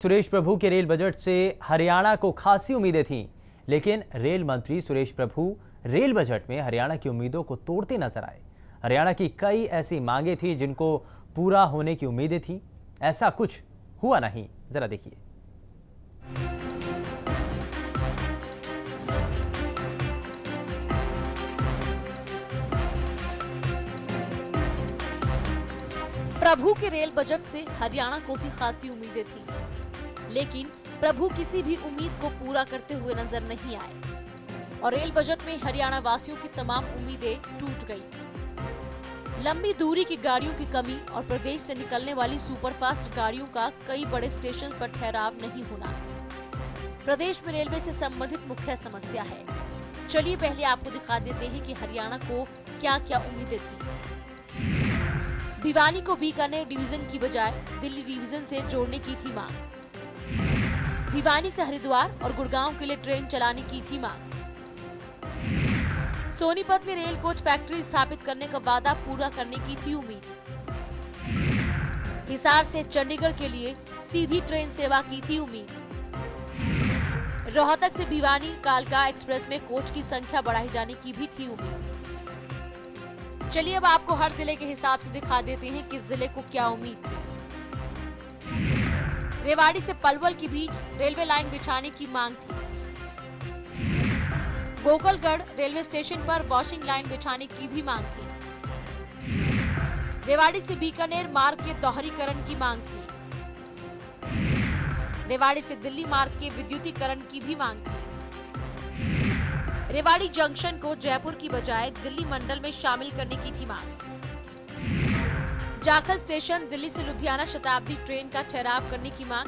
सुरेश प्रभु के rail budget से हरियाणा को खासी उम्मीदें थीं, लेकिन रेल मंत्री सुरेश प्रभु रेल बजट में हरियाणा की उम्मीदों को तोड़ते नजर आए। हरियाणा की कई ऐसी मांगें थी जिनको पूरा होने की उम्मीदें थी, ऐसा कुछ हुआ नहीं। जरा देखिए। प्रभु के रेल बजट से हरियाणा को भी खासी उम्मीदें थी, लेकिन प्रभु किसी भी उम्मीद को पूरा करते हुए नजर नहीं आए और रेल बजट में हरियाणा वासियों की तमाम उम्मीदें टूट गई। लंबी दूरी की गाड़ियों की कमी और प्रदेश से निकलने वाली सुपरफास्ट गाड़ियों का कई बड़े स्टेशन पर ठहराव नहीं होना प्रदेश में रेलवे से संबंधित मुख्य समस्या है। चलिए पहले आपको दिखा देते हैं कि हरियाणा को क्या क्या उम्मीदें थी। भिवानी को बीकानेर डिवीजन की बजाय दिल्ली डिवीजन से जोड़ने की थी मांग। भिवानी से हरिद्वार और गुड़गांव के लिए ट्रेन चलाने की थी मांग। सोनीपत में रेल कोच फैक्ट्री स्थापित करने का वादा पूरा करने की थी उम्मीद। हिसार से चंडीगढ़ के लिए सीधी ट्रेन सेवा की थी उम्मीद। रोहतक से भिवानी कालका एक्सप्रेस में कोच की संख्या बढ़ाए जाने की भी थी उम्मीद। चलिए अब आपको हर जिले के हिसाब से दिखा देते हैं कि जिले को क्या उम्मीद थी। रेवाड़ी से पलवल के बीच रेलवे लाइन बिछाने की मांग थी। गोकुलगढ़ रेलवे स्टेशन पर वॉशिंग लाइन बिछाने की भी मांग थी। रेवाड़ी से बीकानेर मार्ग के दोहरीकरण की मांग थी। रेवाड़ी से दिल्ली मार्ग के विद्युतीकरण की भी मांग थी। रेवाड़ी जंक्शन को जयपुर की बजाय दिल्ली मंडल में शामिल करने की थी मांग। जाखल स्टेशन दिल्ली से लुधियाना शताब्दी ट्रेन का ठहराव करने की मांग।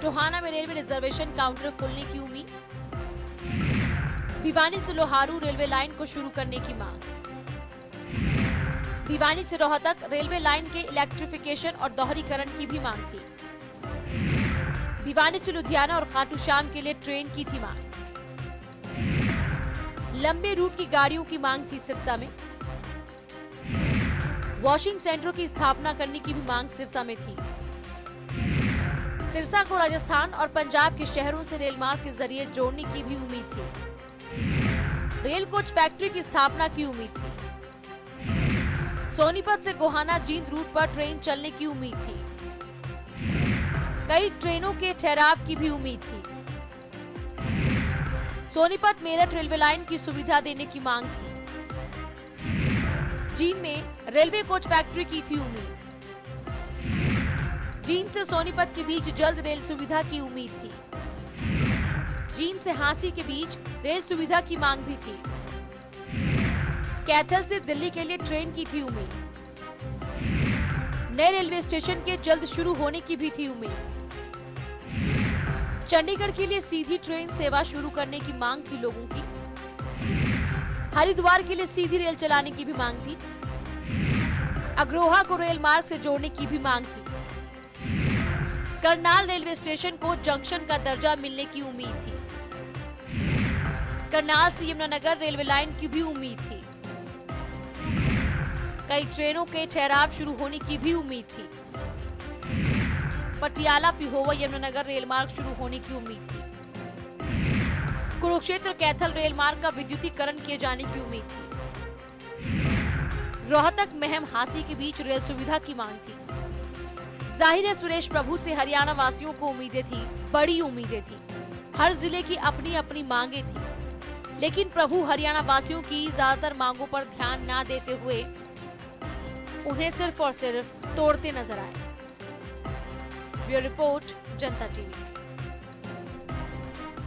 टोहाना में रेलवे रिजर्वेशन काउंटर खोलने की उम्मीद। भिवानी से लोहारू रेलवे लाइन को शुरू करने की मांग। भिवानी से रोहतक रेलवे लाइन के इलेक्ट्रिफिकेशन और दोहरीकरण की भी मांग थी। भिवानी से लुधियाना और खाटू श्याम के लिए ट्रेन की थी मांग। लंबे रूट की गाड़ियों की मांग थी। सिरसा में वॉशिंग सेंटरों की स्थापना करने की भी मांग सिरसा में थी। सिरसा को राजस्थान और पंजाब के शहरों से रेल मार्ग के जरिए जोड़ने की भी उम्मीद थी। रेल कोच फैक्ट्री की स्थापना की उम्मीद थी। सोनीपत से गोहाना जींद रूट पर ट्रेन चलने की उम्मीद थी। कई ट्रेनों के ठहराव की भी उम्मीद थी। सोनीपत मेरठ रेलवे लाइन की सुविधा देने की मांग थी। जींद में रेलवे कोच फैक्ट्री की थी उम्मीद। जींद से सोनीपत के बीच जल्द रेल सुविधा की उम्मीद थी। जींद से हांसी के बीच रेल सुविधा की मांग भी थी। कैथल से दिल्ली के लिए ट्रेन की थी उम्मीद। नए रेलवे स्टेशन के जल्द शुरू होने की भी थी उम्मीद। चंडीगढ़ के लिए सीधी ट्रेन सेवा शुरू करने की मांग थी लोगों की। हरिद्वार के लिए सीधी रेल चलाने की भी मांग थी। अग्रोहा को रेल मार्ग से जोड़ने की भी मांग थी। करनाल रेलवे स्टेशन को जंक्शन का दर्जा मिलने की उम्मीद थी। करनाल से यमुनानगर रेलवे लाइन की भी उम्मीद थी। कई ट्रेनों के ठहराव शुरू होने की भी उम्मीद थी। पटियाला पिहोवा यमुनानगर रेल मार्ग शुरू होने की उम्मीद थी। कुरुक्षेत्र कैथल रेल मार्ग का विद्युतीकरण किए जाने की उम्मीद थी। रोहतक महम हांसी के बीच रेल सुविधा की मांग थी। जाहिर है सुरेश प्रभु से हरियाणा वासियों को उम्मीदें थी, बड़ी उम्मीदें थी। हर जिले की अपनी अपनी मांगे थी, लेकिन प्रभु हरियाणा वासियों की ज्यादातर मांगों पर ध्यान न देते हुए उन्हें सिर्फ और सिर्फ तोड़ते नजर आए। ब्यूरो रिपोर्ट, जनता टीवी।